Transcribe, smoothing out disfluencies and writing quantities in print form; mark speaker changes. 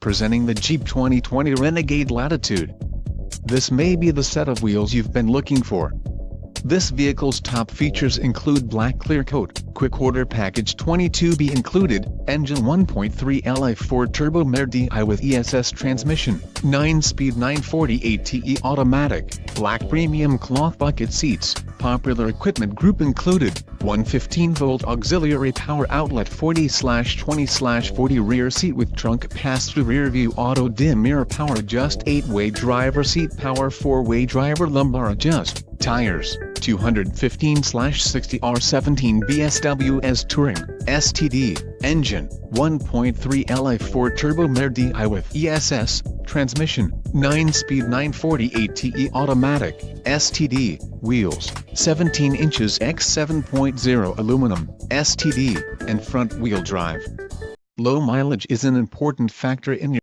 Speaker 1: Presenting the Jeep 2020 Renegade Latitude. This may be the set of wheels you've been looking for. This vehicle's top features include black clear coat, quick order package 22B included, engine 1.3 Li4 turbo Mer-Di with ESS transmission, 9-speed 940 automatic, black premium cloth bucket seats, popular equipment group included, 115-volt auxiliary power outlet 40/20/40 rear seat with trunk pass-through rear view auto dim mirror power adjust 8-way driver seat power 4-way driver lumbar adjust, tires, 215/60 R17 BSWS Touring, STD, engine, 1.3 Li4 turbo Mer-Di with ESS, transmission, 9-speed 940 automatic, STD, wheels, 17 inches x 7.0 aluminum, STD, and front-wheel drive. Low mileage is an important factor in your